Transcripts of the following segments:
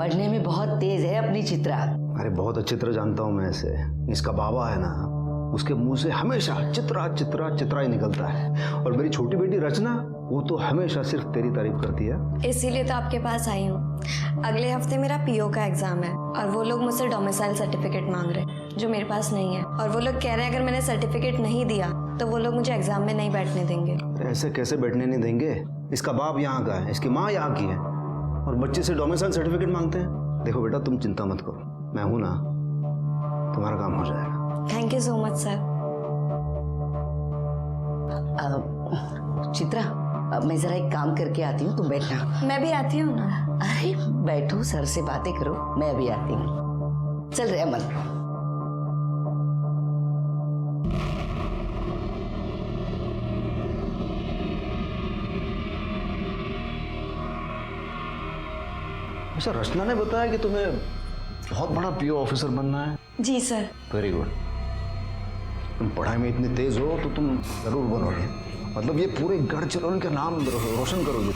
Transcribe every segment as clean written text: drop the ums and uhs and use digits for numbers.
पढ़ने में बहुत तेज है अपनी चित्रा। अरे बहुत अच्छी तरह जानता हूँ मैं इसे। इसका बाबा है ना, उसके मुंह से हमेशा चित्रा चित्रा चित्रा ही निकलता है। और मेरी छोटी बेटी रचना, वो तो हमेशा सिर्फ तेरी तारीफ करती है। इसीलिए तो आपके पास आई हूँ। अगले हफ्ते मेरा पीओ का एग्जाम है और वो लोग मुझसे डोमिसाइल सर्टिफिकेट मांग रहे हैं जो मेरे पास नहीं है। और वो लोग कह रहे हैं अगर मैंने सर्टिफिकेट नहीं दिया तो वो लोग मुझे एग्जाम में नहीं बैठने देंगे। ऐसे कैसे बैठने नहीं देंगे? इसका बाप यहाँ का है, इसकी माँ यहाँ की है, और बच्चे से डोमिसाइल सर्टिफिकेट मांगते हैं। देखो बेटा, तुम चिंता मत करो, मैं हूं ना, तुम्हारा काम हो जाएगा। Thank you so much sir. Chitra, मैं जरा एक काम करके आती हूँ, तुम बैठना। मैं भी आती हूँ ना। अरे बैठो, सर से बातें करो, मैं अभी आती हूँ। चल रहे अमन। अच्छा, रचना ने बताया कि तुम्हें बहुत बड़ा पीओ ऑफिसर बनना है। जी सर। Very good. तुम पढ़ाई में इतनी तेज हो तो तुम जरूर बनोगे। मतलब ये पूरे गढ़चिरौली का नाम रोशन करोगे।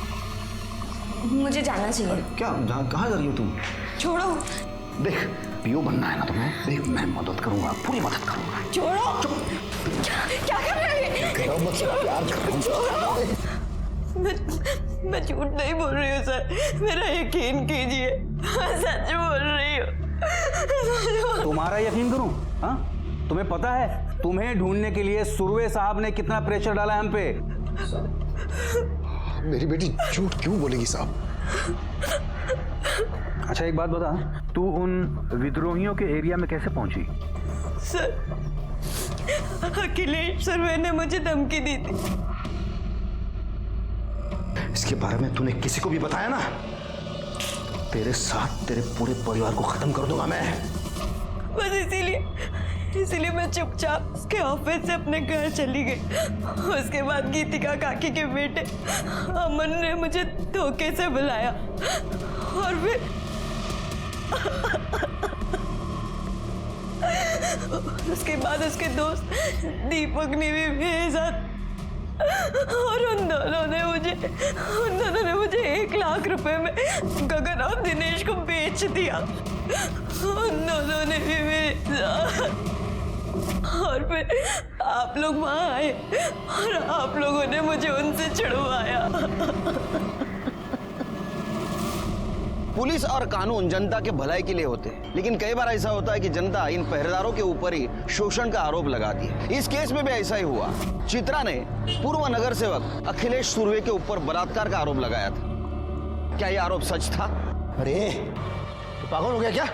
मुझे जाना चाहिए। क्या कहाँ जा रही हो तुम? छोड़ो। देख, पीओ बनना है ना तुम्हें, देख मैं मदद करूंगा, पूरी मदद करूंगा। छोड़ो। क्या कर रहे हो? मैं झूठ नहीं बोल रही हूँ सर, मेरा यकीन कीजिए, मैं सच बोल रही हूँ। तुम्हारा यकीन करूं? हाँ, तुम्हें पता है तुम्हें ढूंढने के लिए सुरवे साहब ने कितना प्रेशर डाला है हम पे। मेरी बेटी झूठ क्यों बोलेगी साहब? अच्छा एक बात बता, तू उन विद्रोहियों के एरिया में कैसे पहुंची? सर, अखिलेश सुरवे ने मुझे धमकी दी थी। इसके बारे में तूने किसी को भी बताया ना, तेरे साथ तेरे पूरे परिवार को खत्म कर दूंगा मैं। बस इसीलिए मैं चुपचाप उसके ऑफिस से अपने घर चली गई। उसके बाद गीतिका काकी के बेटे अमन ने मुझे धोखे से बुलाया और फिर उसके बाद उसके दोस्त दीपक ने भी भेजा और उन दोनों ने मुझे 1 लाख रुपए में गगन और दिनेश को बेच दिया। उन दोनों ने भी भेजा और फिर आप लोग वहां आए और आप लोगों ने मुझे उनसे छुड़वाया। पुलिस और कानून जनता के भलाई के लिए होते हैं, लेकिन कई बार ऐसा होता है कि जनता इन पहरेदारों के ऊपर ही शोषण का आरोप लगाती है। इस केस में भी ऐसा ही हुआ। चित्रा ने पूर्व नगर सेवक अखिलेश सुरवे के ऊपर बलात्कार का आरोप लगाया था। क्या यह आरोप सच था? अरे तो पागल हो गया क्या?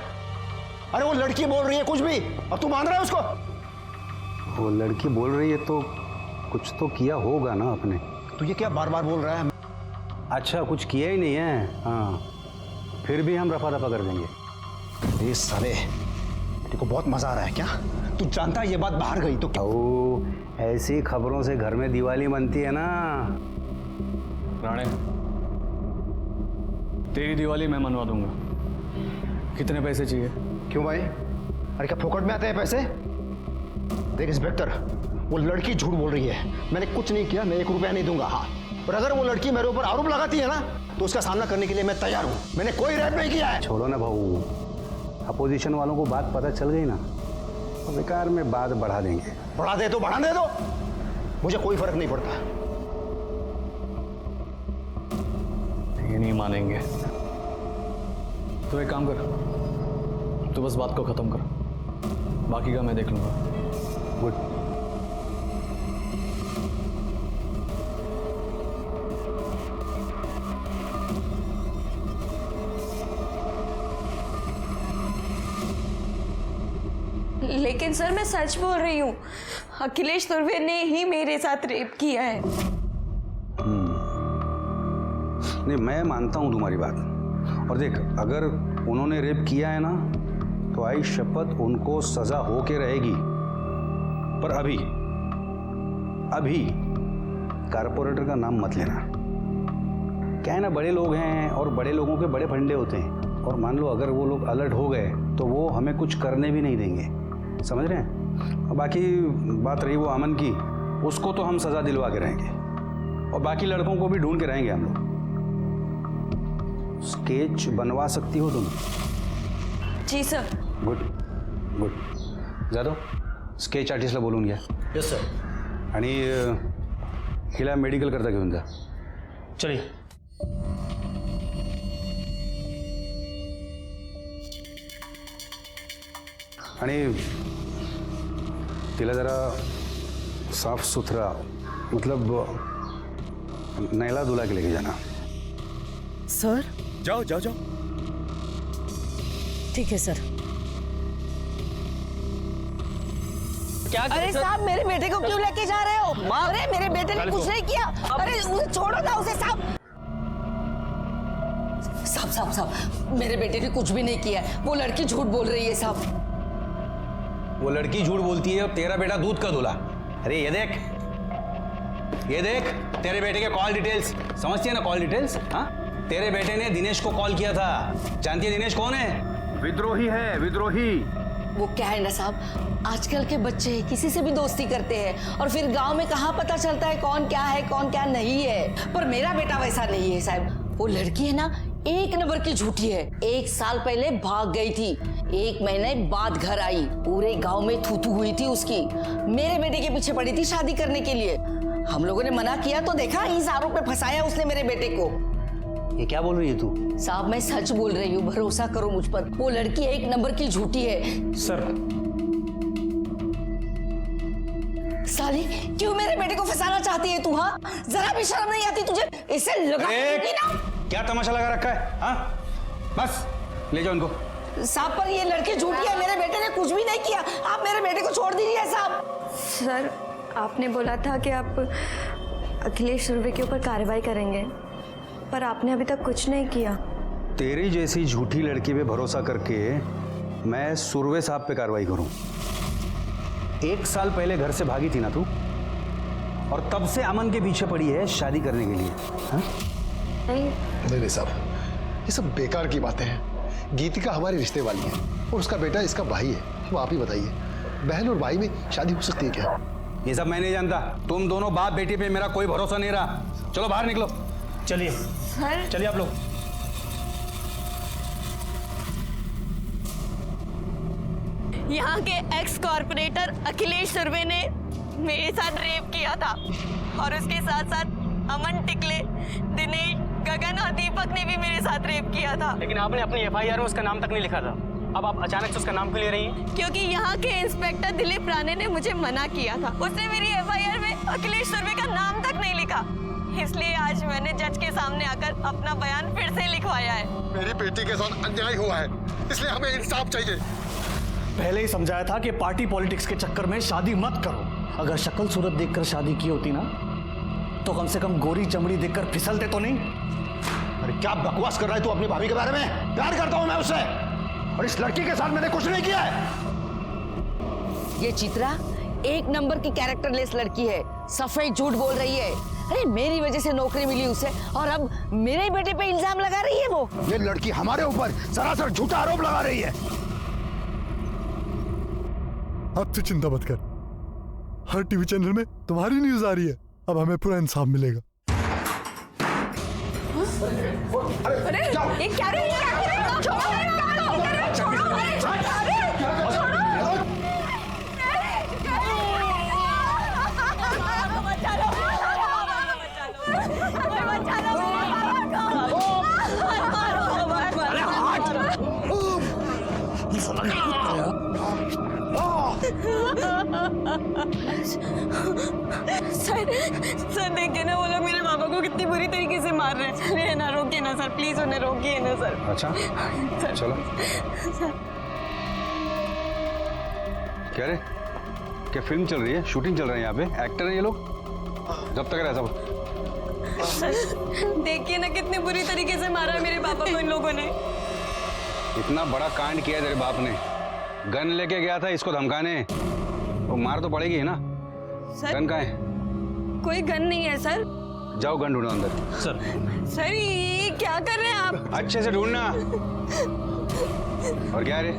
अरे वो लड़की बोल रही है कुछ भी और तू मान रहा है उसको? वो लड़की बोल रही है तो कुछ तो किया होगा ना आपने। तू ये क्या बार बार बोल रहा है? अच्छा, कुछ किया ही नहीं है। हाँ, फिर भी हम रफा दफा कर देंगे। ये साले, तेरे को बहुत मजा आ रहा है क्या? तू जानता है ये बात बाहर गई तो क्या? ओ, ऐसी खबरों से घर में दिवाली बनती है ना। राणे, तेरी दिवाली मैं मनवा दूंगा। कितने पैसे चाहिए? क्यों भाई? अरे क्या फोकट में आते हैं पैसे? देख इंस्पेक्टर, वो लड़की झूठ बोल रही है। मैंने कुछ नहीं किया, मैं 1 रुपया नहीं दूंगा। हाँ, और अगर वो लड़की मेरे ऊपर आरोप लगाती है ना तो उसका सामना करने के लिए मैं तैयार हूँ। मैंने कोई रेप नहीं किया है। छोड़ो ना भाऊ, अपोजिशन वालों को बात पता चल गई ना तो बेकार में बात बढ़ा देंगे। बढ़ा दे तो बढ़ाने दो, मुझे कोई फर्क नहीं पड़ता। ये नहीं मानेंगे तो एक काम कर, तू बस बात को खत्म कर, बाकी का मैं देख लूंगा। गुड। लेकिन सर, मैं सच बोल रही हूँ, अखिलेश सुरवे ने ही मेरे साथ रेप किया है। नहीं, मैं मानता हूँ तुम्हारी बात। और देख, अगर उन्होंने रेप किया है ना तो आई शपथ उनको सजा हो के रहेगी। पर अभी कारपोरेटर का नाम मत लेना। क्या है ना, बड़े लोग हैं और बड़े लोगों के बड़े फंडे होते हैं। और मान लो अगर वो लोग अलर्ट हो गए तो वो हमें कुछ करने भी नहीं देंगे, समझ रहे हैं? और बाकी बात रही वो अमन की, उसको तो हम सजा दिलवा के रहेंगे और बाकी लड़कों को भी ढूंढ के रहेंगे हम लोग। स्केच बनवा सकती हो तुम? जी sir. Good good. Jadhav, sketch आर्टिस्टला बोलून घ्या. Yes sir. आणि हिला मेडिकल करता घेऊन जा. चलिए. आणि तिला जरा साफ सुथरा मतलब नैला धुला के लेके जाना. सर. जाओ जाओ जाओ. ठीक है सर. क्या अरे साहब मेरे बेटे को क्यों लेके जा रहे हो? अरे मेरे बेटे ने कुछ नहीं किया. अरे उसे छोड़ो ना उसे साहब. साहब मेरे बेटे ने कुछ भी नहीं किया. वो लड़की झूठ बोल रही है साहब. वो लड़की झूठ बोलती है और तेरा बेटा दूध का धुला. अरे ये देख तेरे बेटे के कॉल डिटेल्स समझती है ना? Call details. हाँ, तेरे बेटे ने दिनेश को कॉल किया था. जानती है दिनेश कौन है? विद्रोही है, विद्रोही. वो क्या है ना साहब, आजकल के बच्चे किसी से भी दोस्ती करते हैं और फिर गांव में कहाँ पता चलता है कौन क्या है कौन क्या नहीं है. पर मेरा बेटा वैसा नहीं है साहब. वो लड़की है ना, एक नंबर की झूठी है. 1 साल पहले भाग गई थी, 1 महीने बाद घर आई. पूरे गांव में थू हुई थी उसकी. मेरे बेटे के पीछे पड़ी थी शादी करने के लिए. हम लोगों ने मना किया तो देखा, इस आरोप पे फंसाया उसने मेरे बेटे को. ये क्या बोल रही है तू? साहब मैं सच बोल रही हूँ, भरोसा करो मुझ पर. वो लड़की 1 नंबर की झूठी है. सर. साली क्यों मेरे बेटे को फंसाना चाहती है तू? हाँ, जरा भी शर्म नहीं आती तुझे? इससे लगा ना. क्या तमाशा लगा रखा है? हाँ, बस ले जाओ इनको. साहब पर ये लड़की झूठी है. मेरे बेटे ने कुछ भी नहीं किया. आप मेरे बेटे को छोड़ दीजिए साहब. सर आपने बोला था कि आप अखिलेश सुरवे के ऊपर कार्रवाई करेंगे, पर आपने अभी तक कुछ नहीं किया. तेरी जैसी झूठी लड़की पे भरोसा करके मैं सुरवे साहब पे कार्रवाई करूं? 1 साल पहले घर से भागी थी ना तू, और तब से अमन के पीछे पड़ी है शादी करने के लिए. हाँ? नहीं साहब, ये सब बेकार की बातें हैं. गीतिका हमारे रिश्ते वाली है और उसका बेटा इसका भाई है. अब आप ही बताइए, बहन और भाई में शादी हो सकती है क्या? ये सब मैं नहीं जानता. तुम दोनों बाप बेटी पे मेरा कोई भरोसा नहीं रहा. चलो बाहर निकलो. चलिए. सर चलिए आप लोग. यहाँ के एक्स कॉर्पोरेटर अखिलेश सुरवे ने मेरे साथ रेप किया था और उसके साथ साथ अमन टिकले, दिनेश, गगन और दीपक ने भी मेरे साथ रेप किया था. लेकिन आपने अपनी एफआईआर में उसका नाम तक नहीं लिखा था. अब आप अचानक से उसका नाम क्यों ले रही हैं? क्योंकि यहाँ के इंस्पेक्टर दिलीप राणे ने मुझे मना किया था. उसने मेरी एफआईआर में अखिलेश सुरवे का नाम तक नहीं लिखा. इसलिए आज मैंने जज के सामने आकर अपना बयान फिर से लिखवाया है. मेरी बेटी के साथ अन्याय हुआ है, इसलिए हमें इंसाफ चाहिए. पहले ही समझाया था कि पार्टी पॉलिटिक्स के चक्कर में शादी मत करो. अगर शक्ल सूरत देखकर शादी की होती ना, तो कम से कम गोरी चमड़ी देखकर फिसलते तो नहीं. अरे क्या बकवास कर रहा है तू अपनी भाभी के बारे में? प्यार करता हूं मैं उससे, और इस लड़की के साथ मैंने कुछ नहीं किया है. ये चित्रा 1 नंबर की कैरेक्टरलेस लड़की है. सफेद झूठ बोल रही है. अरे मेरी वजह से नौकरी मिली उसे और अब मेरे बेटे पे इल्जाम लगा रही है वो. ये लड़की हमारे ऊपर सरासर झूठा आरोप लगा रही है. अब तू चिंता मत कर, हर टीवी चैनल में तुम्हारी न्यूज आ रही है. अब हमें पूरा इंसाफ मिलेगा. अरे ये क्या रे? छोड़ो मेरे बाबा को. छोड़ो मेरे. सर देखिए ना, वो लोग मेरे पापा को कितनी बुरी तरीके से मार रहे हैं. अरे ना रोकिए ना सर, प्लीज उन्हें रोकिए ना सर. अच्छा सर. चलो. क्या रे, क्या फिल्म चल रही है? शूटिंग चल रही है यहाँ पे? एक्टर है ये लोग? जब तक रहा सब. सर देखिए ना, कितनी बुरी तरीके से मारा है मेरे पापा को इन लोगों ने. इतना बड़ा कांड किया तेरे बाप ने. गन लेके गया था इसको धमकाने. वो मार तो पड़ेगी है ना. सर गन कहाँ है? कोई गन नहीं है सर. जाओ गन ढूंढो अंदर. सर ये क्या कर रहे हैं आप? अच्छे से ढूंढना. और क्या रे?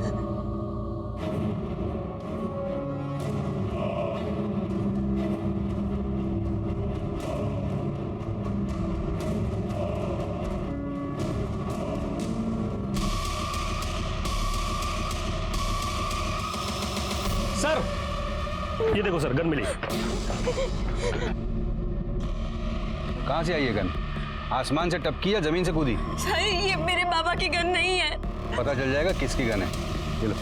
सर ये देखो सर, गन मिली। कहाँ से आई ये गन? आसमान से टपकी या जमीन से कूदी? सर ये मेरे बाबा की गन नहीं है। पता चल जाएगा किसकी गन है। ये लो।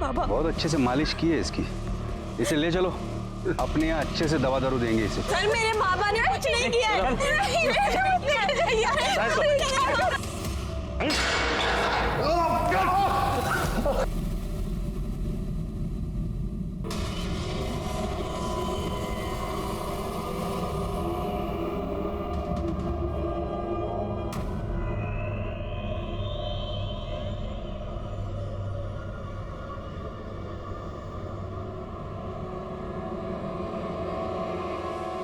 बाबा बहुत अच्छे से मालिश की है इसकी। इसे ले चलो, अपने यहाँ अच्छे से दवा दारू देंगे इसे। सर मेरे बाबा ने कुछ नहीं किया है।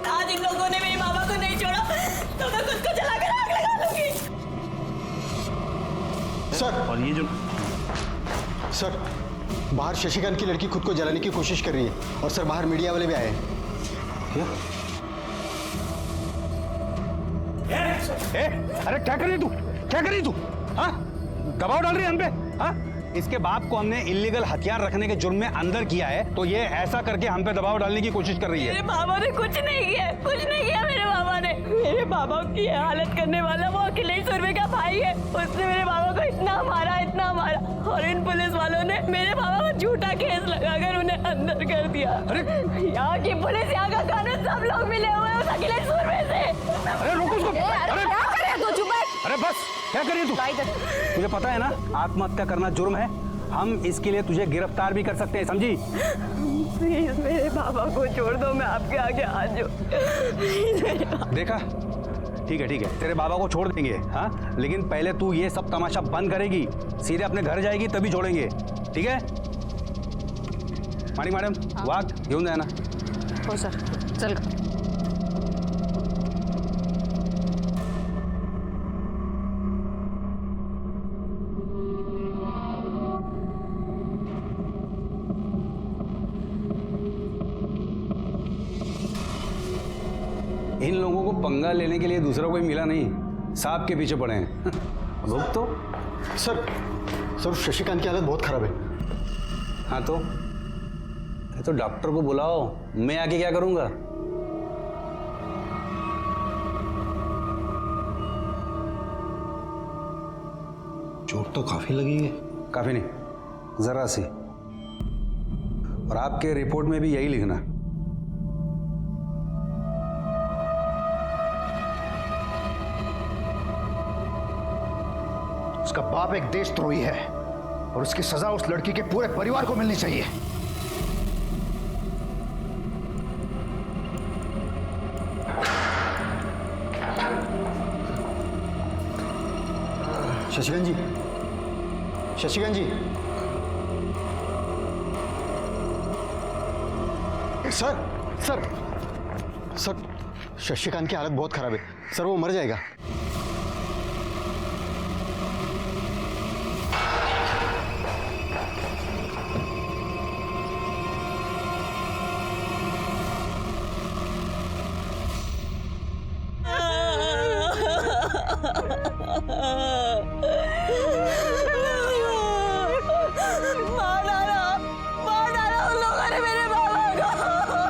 आज इन लोगों ने मेरे बाबा को नहीं छोड़ा तो मैं खुद को जलाकर आग लगा लूंगी। सर, और ये जो सर, बाहर शशिकांत की लड़की खुद को जलाने की कोशिश कर रही है और सर बाहर मीडिया वाले भी आए हैं। अरे क्या कर रही तू? क्या कर रही तू? हाँ, दबाव डाल रही है हम पे? हाँ, इसके बाप को हमने इलीगल हथियार रखने के जुर्म में अंदर किया है, तो ये ऐसा करके हम पे दबाव डालने की कोशिश कर रही है। मेरे बाबा ने कुछ नहीं किया, कुछ नहीं किया मेरे बाबा ने। मेरे बाबा की हालत करने वाला वो अखिलेश सुरवे का भाई है। उसने मेरे बाबा को इतना मारा और इन पुलिस वालों ने मेरे बाबा को झूठा केस लगाकर उन्हें अंदर कर दिया। अरे यहाँ की पुलिस, यहाँ का कानून, सब लोग मिले हुए हैं उस अखिलेश सुरवे से। अरे रोको उसको। अरे क्या करे तू? चुप बैठ। अरे बस, क्या कर रही तू? तुझे पता है ना आत्महत्या करना जुर्म है। हम इसके लिए तुझे गिरफ्तार भी कर सकते हैं, समझी? प्लीज मेरे बाबा को छोड़ दो, मैं आपके आगे हाथ जोड़। देखा, ठीक है तेरे बाबा को छोड़ देंगे, हाँ, लेकिन पहले तू ये सब तमाशा बंद करेगी, सीधे अपने घर जाएगी तभी छोड़ेंगे, ठीक है? मानिक मॅडम, वाघ घेऊन जाए ना। हो सर, चल। इन लोगों को पंगा लेने के लिए दूसरा कोई मिला नहीं, सांप के पीछे पड़े हैं। रुक तो। सर शशिकांत की हालत बहुत खराब है। हाँ तो डॉक्टर को बुलाओ, मैं आके क्या करूंगा? चोट तो काफी लगी है। काफी नहीं, जरा सी। और आपके रिपोर्ट में भी यही लिखना। उसका बाप एक देशद्रोही है और उसकी सजा उस लड़की के पूरे परिवार को मिलनी चाहिए। शशिकांत जी, शशिकांत जी। सर शशिकांत की हालत बहुत खराब है सर, वो मर जाएगा। मार डाला उन लोगों ने मेरे बाबा को।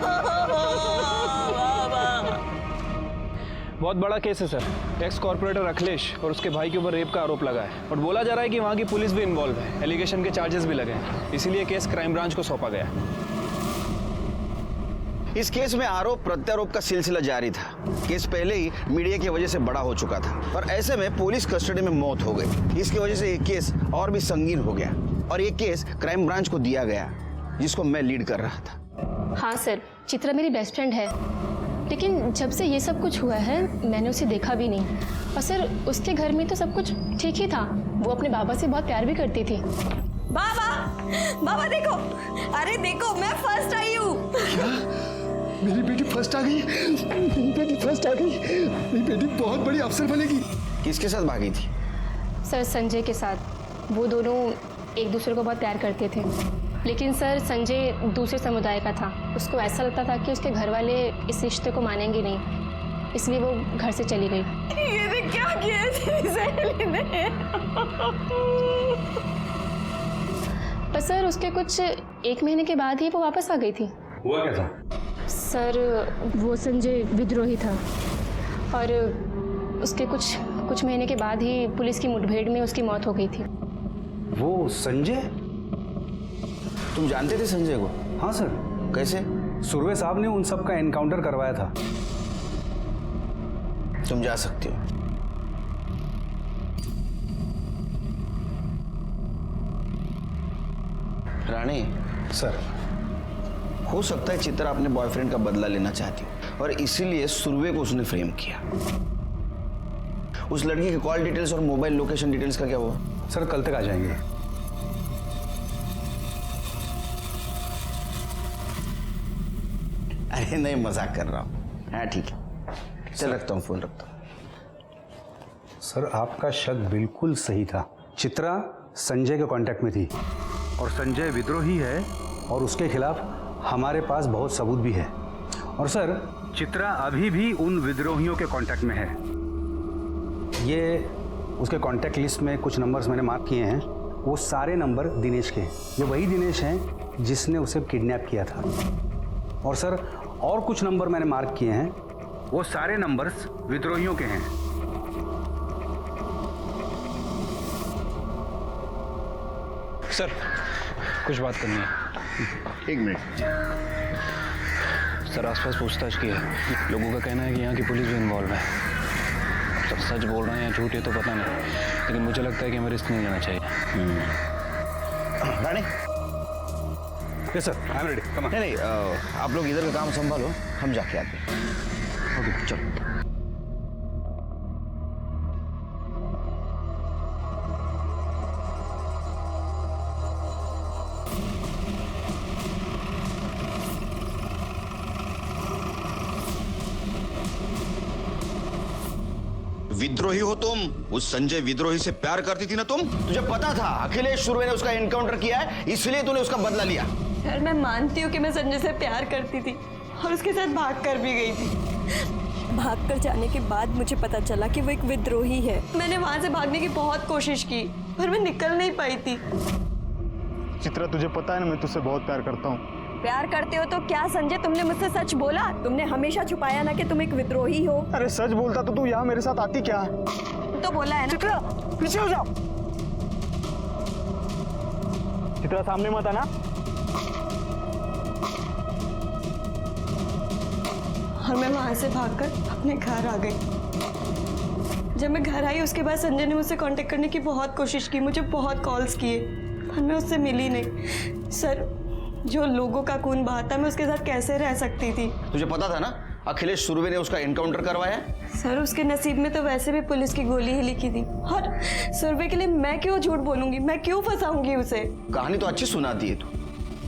बहुत बड़ा केस है सर। एक्स कॉर्पोरेटर अखिलेश और उसके भाई के ऊपर रेप का आरोप लगा है और बोला जा रहा है कि वहाँ की पुलिस भी इन्वॉल्व है। एलिगेशन के चार्जेस भी लगे हैं, इसीलिए केस क्राइम ब्रांच को सौंपा गया। इस केस में आरोप प्रत्यारोप का सिलसिला जारी था। केस पहले ही मीडिया की वजह से बड़ा हो चुका था और ऐसे में पुलिस कस्टडी में मौत हो गई। इसकी वजह से ये केस और भी संगीन हो गया और ये केस क्राइम ब्रांच को दिया गया, जिसको मैं लीड कर रहा था। हाँ सर, चित्रा मेरी बेस्ट फ्रेंड है, लेकिन जब से ये सब कुछ हुआ है मैंने उसे देखा भी नहीं। और सर उसके घर में तो सब कुछ ठीक ही था, वो अपने बाबा से बहुत प्यार भी करती थी। बाबा देखो, अरे देखो मैं फर्स्ट आई हूँ। मेरी बेटी फर्स्ट आ गई, मेरी बेटी फर्स्ट आ गई, मेरी बेटी बहुत बड़ी अफसर बनेगी। किसके साथ भागी थी? सर संजय के साथ। वो दोनों एक दूसरे को बहुत प्यार करते थे, लेकिन सर संजय दूसरे समुदाय का था। उसको ऐसा लगता था कि उसके घर वाले इस रिश्ते को मानेंगे नहीं, इसलिए वो घर से चली गई। ये क्या किया सहेली ने? पर सर उसके कुछ 1 महीने के बाद ही वो वापस आ गई थी। हुआ क्या था? सर वो संजय विद्रोही था और उसके कुछ महीने के बाद ही पुलिस की मुठभेड़ में उसकी मौत हो गई थी। वो संजय? तुम जानते थे संजय को? हाँ सर। कैसे? सुरवे साहब ने उन सब का एनकाउंटर करवाया था। तुम जा सकते हो। रानी सर, हो सकता है चित्रा अपने बॉयफ्रेंड का बदला लेना चाहती हो और इसीलिए सुरवे को उसने फ्रेम किया। उस लड़की के कॉल डिटेल्स और मोबाइल लोकेशन डिटेल्स का क्या हुआ? सर कल तक आ जाएंगे। अरे नहीं, मजाक कर रहा हूँ। हाँ ठीक है, चल रखता हूँ, फोन रखता हूँ। सर आपका शक बिल्कुल सही था। चित्रा संजय के कांटेक्ट में थी और संजय विद्रोही है और उसके खिलाफ हमारे पास बहुत सबूत भी है। और सर चित्रा अभी भी उन विद्रोहियों के कांटेक्ट में है। ये उसके कांटेक्ट लिस्ट में कुछ नंबर्स मैंने मार्क किए हैं। वो सारे नंबर दिनेश के हैं। ये वही दिनेश हैं जिसने उसे किडनैप किया था। और सर और कुछ नंबर मैंने मार्क किए हैं, वो सारे नंबर्स विद्रोहियों के हैं। सर कुछ बात करनी है। 1 मिनट। सर आसपास पूछताछ की है। लोगों का कहना है कि यहाँ की पुलिस भी इन्वॉल्व है। सर सच बोल रहे हैं या झूठ, ये तो पता नहीं, लेकिन मुझे लगता है कि हमें रिस्क नहीं लेना चाहिए। Rani, yes sir, I am ready. Come on. नहीं, आप लोग इधर का काम संभालो, हम जाके आते हैं। ओके चलो। विद्रोही हो तुम? उस संजय विद्रोही से प्यार करती थी ना तुम? तुझे पता था अखिलेश सुरवे ने उसका एनकाउंटर किया है, इसलिए तूने उसका बदला लिया। सर मैं मानती हूँ कि मैं संजय से प्यार करती थी और उसके साथ भाग कर भी गई थी। भाग कर जाने के बाद मुझे पता चला कि वो एक विद्रोही है। मैंने वहां से भागने की बहुत कोशिश की पर मैं निकल नहीं पाई थी। चित्रा तुझे पता है ना मैं तुझसे बहुत प्यार करता हूँ। प्यार करते हो तो क्या संजय तुमने मुझसे सच बोला? तुमने हमेशा छुपाया ना कि तुम एक विद्रोही हो। अरे सच बोलता तो तू यहाँ मेरे साथ आती क्या? तो बोला है ना। चित्रा पीछे हो जाओ। चित्रा सामने मत आना। और मैं वहां से भागकर अपने घर आ गई। जब मैं घर आई उसके बाद संजय ने मुझसे कांटेक्ट करने की बहुत कोशिश की, मुझे बहुत कॉल्स किए पर मैं उससे मिली नहीं। सर जो लोगों का खून बहाता मैं उसके साथ कैसे रह सकती थी? तुझे पता था ना अखिलेश सुरवे ने उसका एनकाउंटर करवाया? सर उसके नसीब में तो वैसे भी पुलिस की गोली ही लिखी थी और सुरवे के लिए मैं क्यों झूठ बोलूंगी, मैं क्यों फंसाऊंगी उसे? कहानी तो अच्छी सुनाती है तू।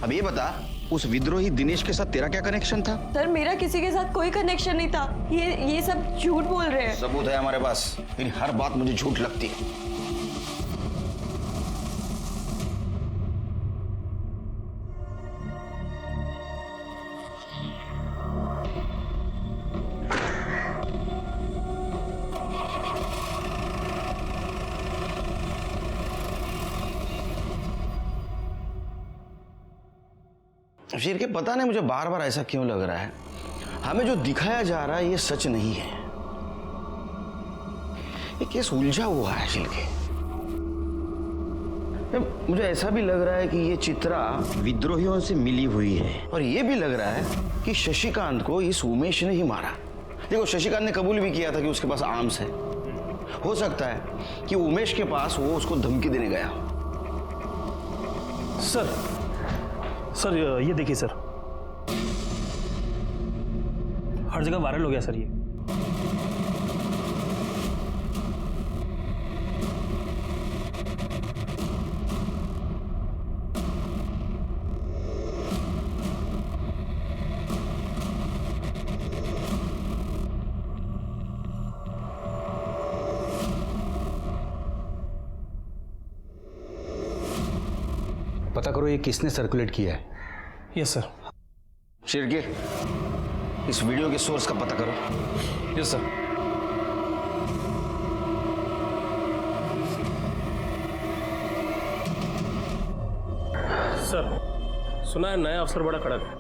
अब ये बता उस विद्रोही दिनेश के साथ तेरा क्या कनेक्शन था? सर मेरा किसी के साथ कोई कनेक्शन नहीं था। ये सब झूठ बोल रहे हैं। सबूत है हमारे पास, तेरी हर बात मुझे झूठ लगती है। शेर के पता नहीं मुझे बार बार ऐसा क्यों लग रहा है, हमें जो दिखाया जा रहा है ये सच नहीं है। ये केस उलझा हुआ है शिल्के। मुझे ऐसा भी लग रहा है कि ये चित्रा विद्रोहियों से मिली हुई है और ये भी लग रहा है कि शशिकांत को इस उमेश ने ही मारा। देखो शशिकांत ने कबूल भी किया था कि उसके पास आर्म्स है। हो सकता है कि उमेश के पास वो उसको धमकी देने गया। सर ये देखिए सर, हर जगह वायरल हो गया सर ये। पता करो ये किसने सर्कुलेट किया है। Yes sir. शिरके इस वीडियो के सोर्स का पता करो। Yes sir. सर, सुना है नया अफसर बड़ा कड़क है।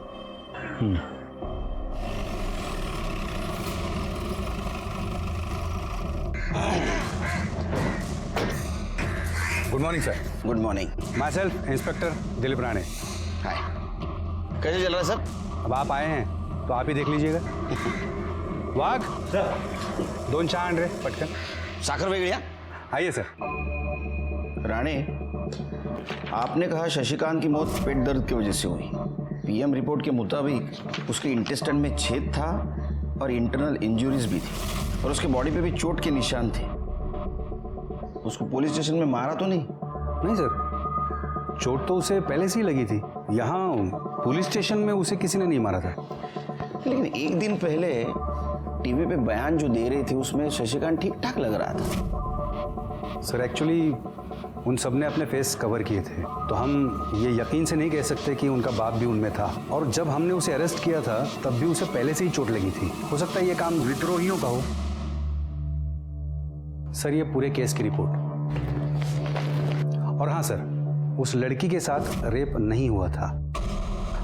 Good morning sir. Good morning. Myself inspector Dilip Rane. Hi, कैसे चल रहा है सब? अब आप आए हैं तो आप ही देख लीजिएगा। वाघ सर, 2 चहा आण रे पटकन। साखर वेगळ्या। आइए सर। राणे, आपने कहा शशिकांत की मौत पेट दर्द की वजह से हुई। पीएम रिपोर्ट के मुताबिक उसके इंटेस्टाइन में छेद था और इंटरनल इंजरीज भी थी और उसके बॉडी पे भी चोट के निशान थे। उसको पुलिस स्टेशन में मारा तो नहीं? नहीं सर, चोट तो उसे पहले से ही लगी थी। यहाँ पुलिस स्टेशन में उसे किसी ने नहीं मारा था। लेकिन एक दिन पहले टीवी पे बयान जो दे रहे थे उसमें शशिकांत ठीक ठाक लग रहा था। सर एक्चुअली उन सब ने अपने फेस कवर किए थे, तो हम ये यकीन से नहीं कह सकते कि उनका बाप भी उनमें था। और जब हमने उसे अरेस्ट किया था तब भी उसे पहले से ही चोट लगी थी। हो सकता है ये काम विद्रोहियों का हो। सर, ये पूरे केस की रिपोर्ट। और हाँ सर, उस लड़की के साथ रेप नहीं हुआ था।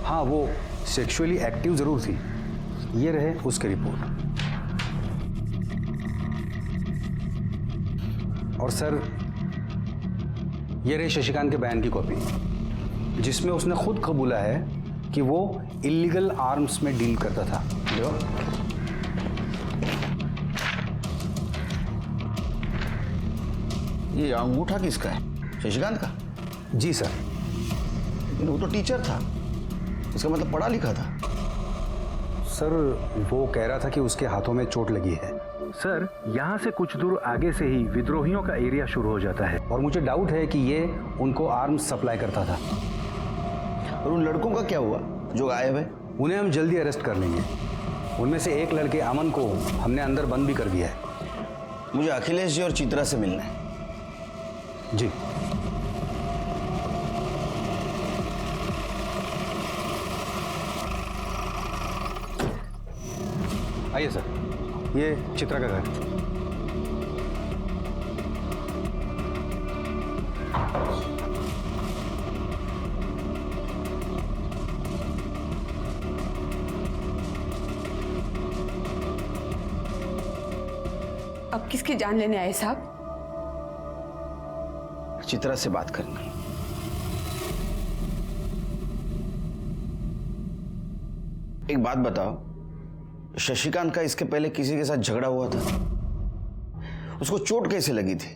हाँ, वो सेक्सुअली एक्टिव जरूर थी। ये रहे उसकी रिपोर्ट। और सर, ये रही शशिकांत के बयान की कॉपी, जिसमें उसने खुद कबूला है कि वो इलीगल आर्म्स में डील करता था। जो ये अंगूठा किसका है? शशिकांत का? जी सर। लेकिन वो तो टीचर था, इसका मतलब पढ़ा लिखा था। सर, वो कह रहा था कि उसके हाथों में चोट लगी है। सर, यहाँ से कुछ दूर आगे से ही विद्रोहियों का एरिया शुरू हो जाता है और मुझे डाउट है कि ये उनको आर्म्स सप्लाई करता था। और उन लड़कों का क्या हुआ जो गायब है? उन्हें हम जल्दी अरेस्ट कर लेंगे। उनमें से एक लड़के अमन को हमने अंदर बंद भी कर दिया है। मुझे अखिलेश जी और चित्रा से मिलना है। जी। आइए सर, ये चित्रा का घर। अब किसकी जान लेने आए साहब? चित्रा से बात करनी है। एक बात बताओ, शशिकांत का इसके पहले किसी के साथ झगड़ा हुआ था? उसको चोट कैसे लगी थी?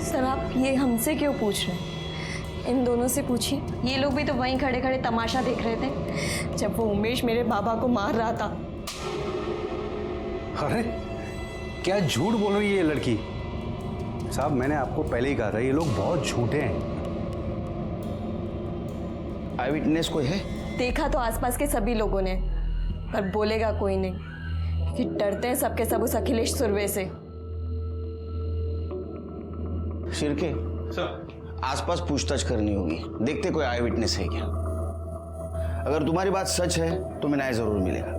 सर, आप ये हमसे क्यों पूछ रहे हैं? इन दोनों से पूछिए। ये लोग भी तो वहीं खड़े खड़े तमाशा देख रहे थे जब वो उमेश मेरे बाबा को मार रहा था। अरे, क्या झूठ बोल रही है ये लड़की? साहब, मैंने आपको पहले ही कहा था, ये लोग बहुत झूठे हैं। आई विटनेस कोई है? देखा तो आसपास के सभी लोगों ने, पर बोलेगा कोई नहीं कि डरते हैं सबके सब उस अखिलेश सुरवे से। शिरके सर, आसपास पूछताछ करनी होगी, देखते कोई आई विटनेस है क्या। अगर तुम्हारी बात सच है तो मैं न्याय जरूर मिलेगा।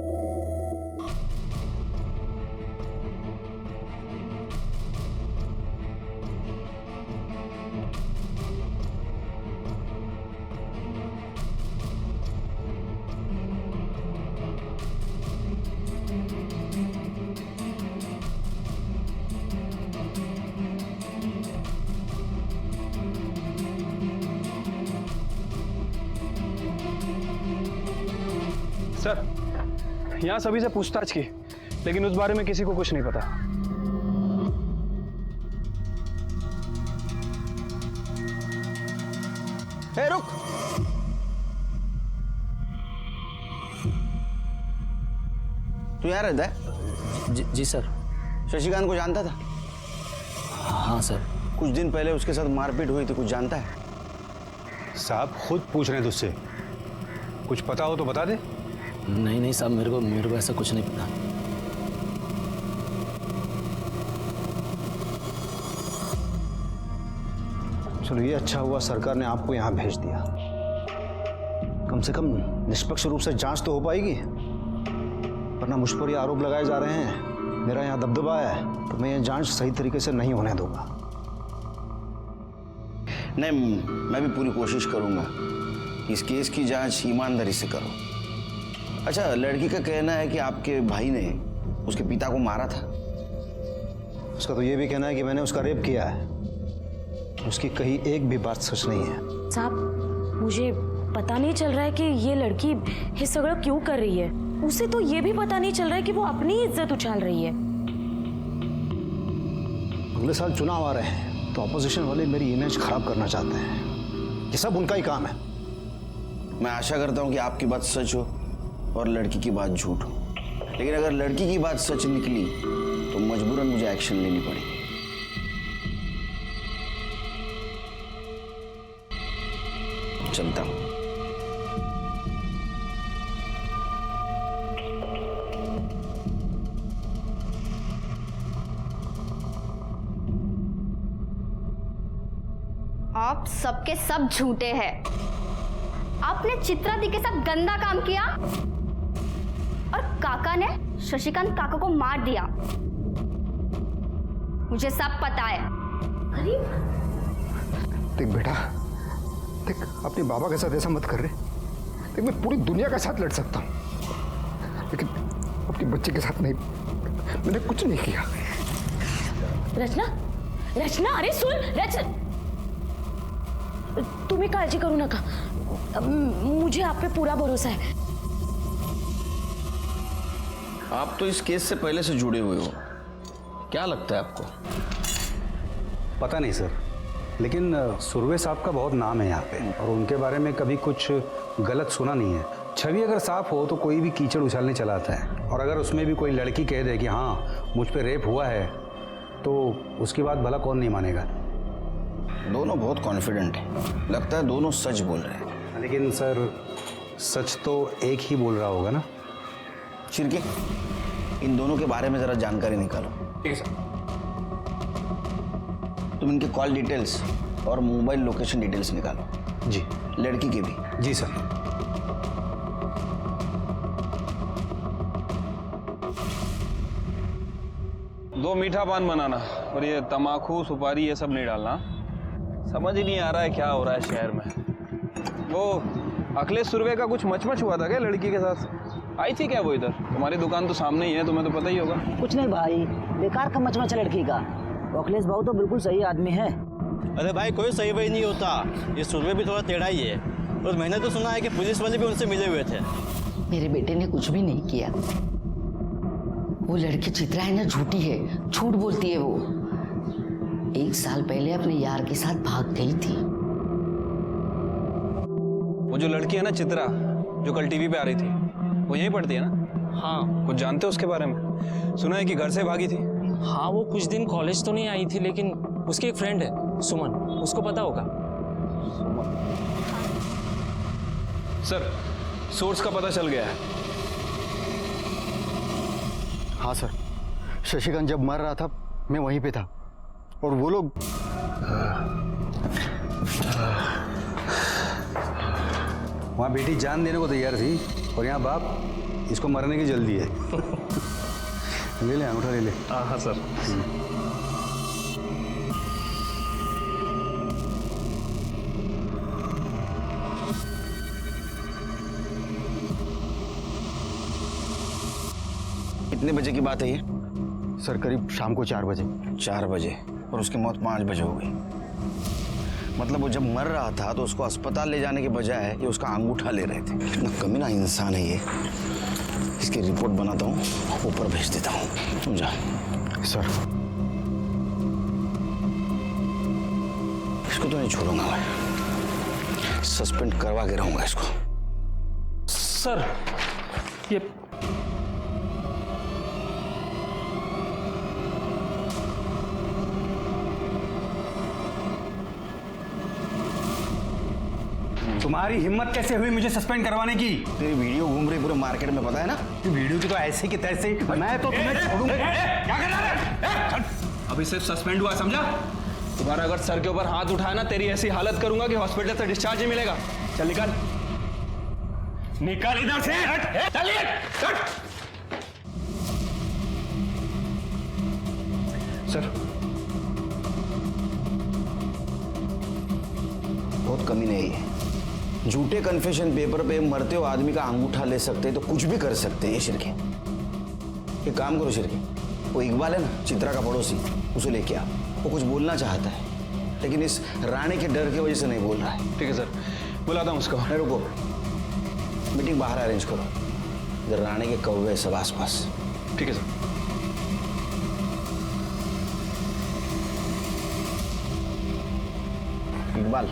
सर, यहाँ सभी से पूछताछ की, लेकिन उस बारे में किसी को कुछ नहीं पता। ए, रुक। तू यहाँ रहता है? जी सर। शशिकांत को जानता था? हाँ सर। कुछ दिन पहले उसके साथ मारपीट हुई थी, कुछ जानता है? साहब, खुद पूछ रहे हैं तुझसे, कुछ पता हो तो बता दे। नहीं साहब, मेरे को ऐसा कुछ नहीं पता। चलो, ये अच्छा हुआ सरकार ने आपको यहाँ भेज दिया। कम से कम निष्पक्ष रूप से जांच तो हो पाएगी, वरना मुझ पर ये आरोप लगाए जा रहे हैं। मेरा यहाँ दबदबा है, तो मैं ये जांच सही तरीके से नहीं होने दूंगा। नहीं, मैं भी पूरी कोशिश करूंगा कि इस केस की जांच ईमानदारी से करो। अच्छा, लड़की का कहना है कि आपके भाई ने उसके पिता को मारा था। उसका तो ये भी कहना है कि मैंने उसका रेप किया है। उसकी कहीं एक भी बात सच नहीं है। साहब, मुझे पता नहीं चल रहा है कि ये लड़की ये सगळं क्यों कर रही है। उसे तो ये भी पता नहीं चल रहा है कि वो अपनी इज्जत उछाल रही है। अगले साल चुनाव आ रहे हैं तो ऑपोजिशन वाले मेरी इमेज खराब करना चाहते हैं। ये सब उनका ही काम है। मैं आशा करता हूं कि आपकी बात सच हो और लड़की की बात झूठ हो। लेकिन अगर लड़की की बात सच निकली तो मजबूरन मुझे एक्शन लेनी पड़ेगी। चलता हूं। आप सबके सब झूठे हैं। आपने चित्रा दी के साथ गंदा काम किया और काका ने शशिकांत काका को मार दिया। मुझे सब पता है। अरे देख बेटा, देख अपने बाबा के साथ ऐसा मत कर रहे। देख मैं पूरी दुनिया के साथ लड़ सकता हूँ लेकिन अपने बच्चे के साथ नहीं। मैंने कुछ नहीं किया। रचना, रचना, अरे सुन रचना, तुम्हें काळजी करू नका। मुझे आप पे पूरा भरोसा है। आप तो इस केस से पहले से जुड़े हुए हो, क्या लगता है आपको? पता नहीं सर, लेकिन सुरवे साहब का बहुत नाम है यहाँ पे और उनके बारे में कभी कुछ गलत सुना नहीं है। छवि अगर साफ हो तो कोई भी कीचड़ उछालने चला आता है, और अगर उसमें भी कोई लड़की कह दे कि हाँ मुझ पे रेप हुआ है तो उसकी बात भला कौन नहीं मानेगा। दोनों बहुत कॉन्फिडेंट हैं, लगता है दोनों सच बोल रहे हैं। लेकिन सर सच तो एक ही बोल रहा होगा ना। चिरके, इन दोनों के बारे में जरा जानकारी निकालो। ठीक है सर। तुम इनके कॉल डिटेल्स और मोबाइल लोकेशन डिटेल्स निकालो। जी। लड़की के भी। जी सर। दो मीठा पान बनाना और ये तमाकू सुपारी ये सब नहीं डालना। समझ ही नहीं आ रहा है क्या हो रहा है शहर में। वो अखिलेश सुरवे का कुछ मचमच हुआ था क्या लड़की के साथ? आई थी क्या वो इधर? तुम्हारी दुकान तो सामने ही है, तुम्हें तो पता ही होगा। कुछ नहीं भाई, बेकार का मचमच है लड़की का। अखिलेश भाऊ तो बिल्कुल सही आदमी है। अरे भाई कोई सही वही नहीं होता, ये सुरवे भी थोड़ा टेढ़ा ही है। और मैंने तो सुना है कि पुलिस वाले भी उनसे मिले हुए थे। मेरे बेटे ने कुछ भी नहीं किया। वो लड़की चित्रा है ना, झूठी है, झूठ बोलती है। वो 1 साल पहले अपने यार के साथ भाग गई थी। वो जो लड़की है ना चित्रा, जो कल टीवी पे आ रही थी, वो यहीं पढ़ती है ना? हाँ। कुछ जानते हो उसके बारे में? सुना है कि घर से भागी थी। हाँ, वो कुछ दिन कॉलेज तो नहीं आई थी, लेकिन उसकी एक फ्रेंड है सुमन, उसको पता होगा। सर, सोर्स का पता चल गया है। हाँ सर, शशिकांत जब मर रहा था मैं वहीं पे था और वो लोग वहाँ बेटी जान देने को तैयार थी और यहाँ बाप इसको मरने की जल्दी है। ले ले अंगूठा ले ले। हाँ सर। कितने बजे की बात है ये? सर करीब शाम को 4 बजे। 4 बजे और उसकी मौत 5 बजे हो गई। मतलब वो जब मर रहा था तो उसको अस्पताल ले जाने के बजाय ये उसका अंगूठा ले रहे थे। कितना कमीना इंसान है ये। इसकी रिपोर्ट बनाता हूँ, ऊपर भेज देता हूँ। समझा? सर इसको तो नहीं छोड़ूंगा मैं, सस्पेंड करवा के रहूंगा इसको। सर ये तुम्हारी हिम्मत कैसे हुई मुझे सस्पेंड करवाने की? तेरी वीडियो घूम रही पूरे मार्केट में, पता है ना? वीडियो की तो ऐसे की तैसे मैं तो तुम्हें छोड़ूंगा। क्या कर रहा है? अभी सिर्फ सस्पेंड हुआ, समझा? तुम्हारा अगर सर के ऊपर हाथ उठाया ना, तेरी ऐसी हालत करूंगा कि हॉस्पिटल से डिस्चार्ज ही मिलेगा। चल निकल, निकल इधर से। चलिए सर बहुत कमी नहीं है। झूठे कन्फेशन पेपर पे मरते हुए आदमी का अंगूठा ले सकते हैं तो कुछ भी कर सकते हैं ये शिरके। एक काम करो शिरके, वो इकबाल है ना चित्रा का पड़ोसी, उसे लेके आओ। वो कुछ बोलना चाहता है लेकिन इस राणे के डर की वजह से नहीं बोल रहा है। ठीक है सर, बुलाता हूँ उसको। नहीं रुको, मीटिंग बाहर अरेंज करो, इधर राणे के कौवे सब आसपास। ठीक है सर। इकबाल।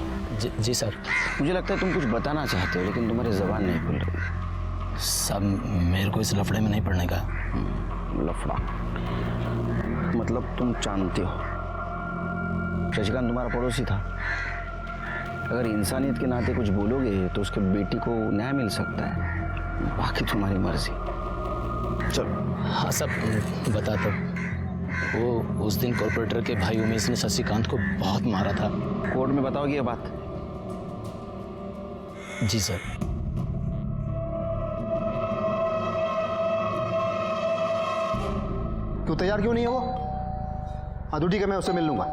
जी सर। मुझे लगता है तुम कुछ बताना चाहते हो लेकिन तुम्हारी जबान नहीं खुल रही। सब मेरे को इस लफड़े में नहीं पड़ने का। लफड़ा मतलब तुम जानते हो शशिकांत तुम्हारा पड़ोसी था। अगर इंसानियत के नाते कुछ बोलोगे तो उसके बेटी को न्याय मिल सकता है, बाकी तुम्हारी मर्जी। चलो। हाँ सब बता दो। वो उस दिन कॉर्पोरेटर के भाई उमेश ने शशिकांत को बहुत मारा था। कोर्ट में बताओगे ये बात? जी सर। क्यों तैयार क्यों नहीं है वो? हाँ तो ठीक है, मैं उससे मिल लूंगा।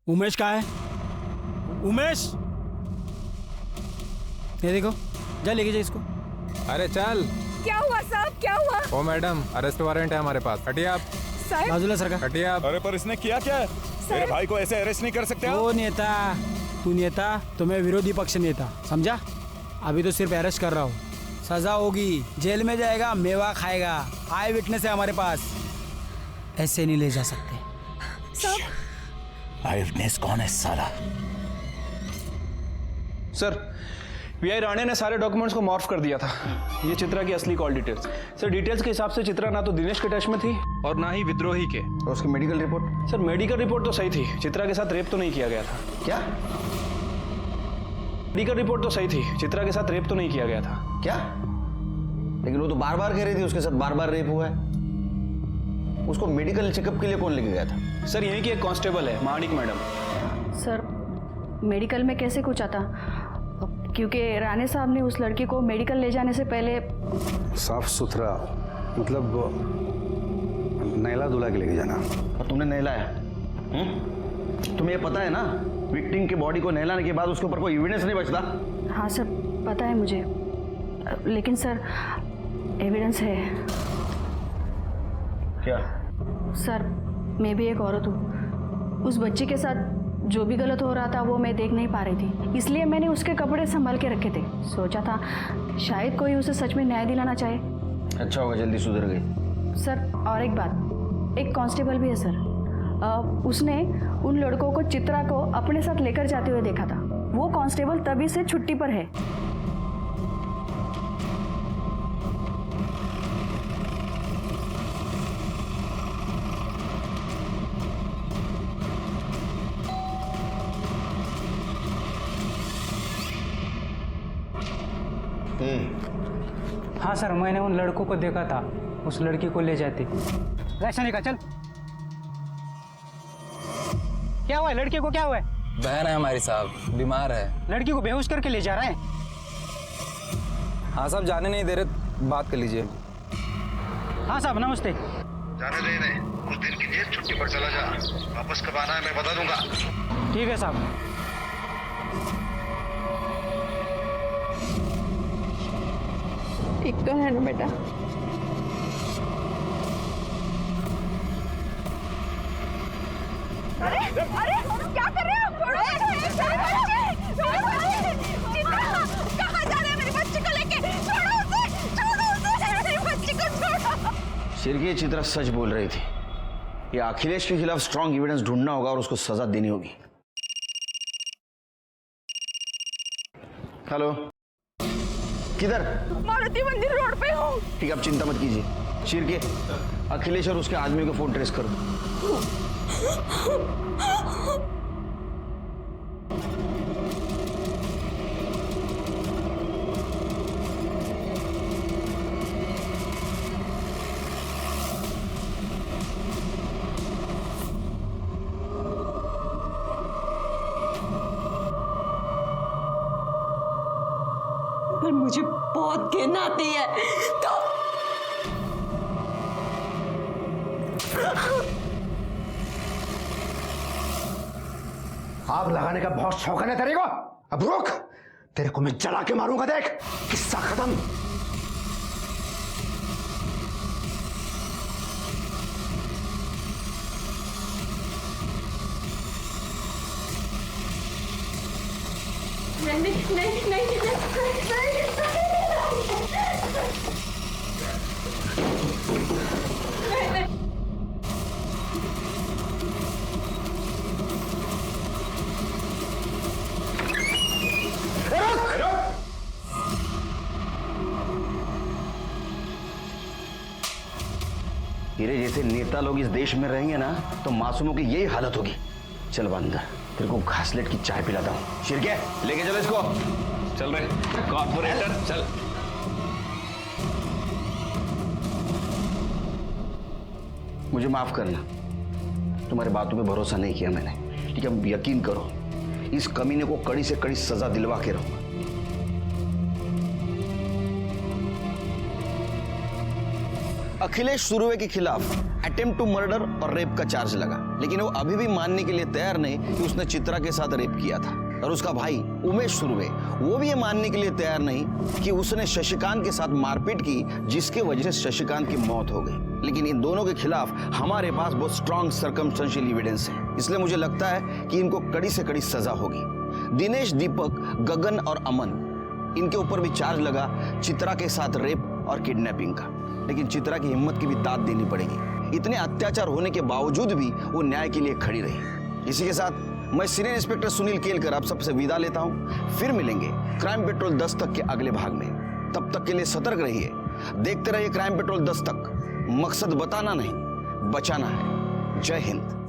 उमेश कहाँ है? उमेश, ये देखो, जा लेके जा इसको। अरे चल। क्या हुआ साहब, क्या हुआ? ओ मैडम, अरेस्ट वारंट है हमारे पास। हटिए आप। साहब बाजूला सरका। हटिए आप। अरे पर इसने किया क्या है? मेरे भाई को ऐसे अरेस्ट नहीं कर सकते आप। ओ नेता, तू नेता तो मैं विरोधी पक्ष नेता, समझा? अभी तो सिर्फ अरेस्ट कर रहा हूँ, सजा होगी, जेल में जाएगा, मेवा खाएगा। आई विटनेस है हमारे पास, ऐसे नहीं ले जा सकते। आई विटनेस कौन है साला? सर, पीआई राणे ने सारे डॉक्यूमेंट्स को मॉर्फ कर दिया था। ये चित्रा की असली कॉल डिटेल्स। सर डिटेल्स के हिसाब से चित्रा ना तो दिनेश के टच में थी और ना ही विद्रोही के। और उसकी medical report? Sir medical report तो सही थी, चित्रा के साथ रेप तो नहीं किया गया था। क्या? मेडिकल रिपोर्ट तो सही थी, चित्रा के साथ रेप तो नहीं किया गया था। क्या? लेकिन वो तो बार बार कह रही थी उसके साथ बार बार रेप हुआ है। उसको मेडिकल चेकअप के लिए कौन लेके गया था? सर यहीं की एक कांस्टेबल है, महानिक मैडम। सर मेडिकल में कैसे कुछ आता? क्योंकि राणे साहब ने उस लड़की को मेडिकल ले जाने से पहले साफ सुथरा, मतलब नहला धुला के लेके जाना। और तुमने नहलाया? तुम्हें ये पता है ना विक्टिम की बॉडी को नहलाने के बाद उसके ऊपर कोई एविडेंस नहीं बचता? हाँ सर पता है मुझे, लेकिन सर एविडेंस है। क्या? सर मैं भी एक औरत हूँ, उस बच्ची के साथ जो भी गलत हो रहा था वो मैं देख नहीं पा रही थी, इसलिए मैंने उसके कपड़े संभाल के रखे थे। सोचा था शायद कोई उसे सच में न्याय दिलाना चाहे। अच्छा होगा, जल्दी सुधर गई। सर और एक बात, एक कांस्टेबल भी है सर, उसने उन लड़कों को चित्रा को अपने साथ लेकर जाते हुए देखा था। वो कांस्टेबल तभी से छुट्टी पर है। हाँ सर, मैंने उन लड़कों को देखा था, उस लड़की को ले जाते। ऐसा नहीं का, चल। क्या हुआ है लड़के को, क्या हुआ है? बहन है हमारी साहब, बीमार है। लड़की को बेहोश करके ले जा रहे हैं? हाँ साहब, जाने नहीं दे रहे, बात कर लीजिए। हाँ साहब नमस्ते। जाने दे इन्हें, कुछ दिन की जेल छुट्टी पर चला जा, वापस कब आना है मैं बता दूंगा। ठीक है साहब। एक तो है ना बेटा। अरे अरे क्या कर रहे हो? कहाँ जा रहे हैं मेरी बच्ची को लेके? छोड़ो उसे, मेरी बच्ची को छोड़ो। शिरके चित्रा सच बोल रही थी। ये अखिलेश के खिलाफ स्ट्रॉन्ग एविडेंस ढूंढना होगा और उसको सजा देनी होगी। हेलो, किधर? मारुति मंदिर रोड पे हूँ। ठीक है, आप चिंता मत कीजिए। शिरके, अखिलेश और उसके आदमियों के फोन ट्रेस करो। पर मुझे बहुत घिन आती है तो आग लगाने का बहुत शौक है ना तेरे को? अब रुक, तेरे को मैं जला के मारूंगा, देख। किस्सा खत्म। नहीं नहीं नहीं तेरे जैसे नेता लोग इस देश में रहेंगे ना तो मासूमों की यही हालत होगी। चल बंदर, तेरे को घासलेट की चाय पिलाता हूँ। शिरके लेके चलो इसको। चल रहे कॉर्पोरेटर, चल। मुझे माफ करना, तुम्हारी बातों पे भरोसा नहीं किया मैंने, ठीक है? अब यकीन करो, इस कमीने को कड़ी से कड़ी सजा दिलवा के रहूंगा। अखिलेश सुरवे के खिलाफ अटेम्प्ट टू मर्डर और रेप का चार्ज लगा, लेकिन वो अभी भी मानने के लिए तैयार नहीं कि उसने चित्रा के साथ रेप किया था। और उसका भाई उमेश सुरवे, वो भी ये मानने के लिए तैयार नहीं कि उसने शशिकांत के साथ मारपीट की, जिसके वजह से शशिकांत की मौत हो गई। लेकिन इन दोनों के खिलाफ हमारे पास बहुत स्ट्रॉन्ग सर्कमस्टेंशियल एविडेंस है, इसलिए मुझे लगता है कि इनको कड़ी से कड़ी सजा होगी। दिनेश, दीपक, गगन और अमन, इनके ऊपर भी चार्ज लगा चित्रा के साथ रेप और किडनैपिंग का। लेकिन चित्रा की हिम्मत की भी दाद देनी पड़ेगी। इतने अत्याचार होने के बावजूद भी वो न्याय के लिए खड़ी रही। इसी के साथ मैं सीनियर इंस्पेक्टर सुनील केलकर आप सबसे विदा लेता हूं। फिर मिलेंगे क्राइम पेट्रोल 10 तक के अगले भाग में। तब तक के लिए सतर्क रहिए, देखते रहिए क्राइम पेट्रोल 10 तक। मकसद बताना नहीं, बचाना है। जय हिंद।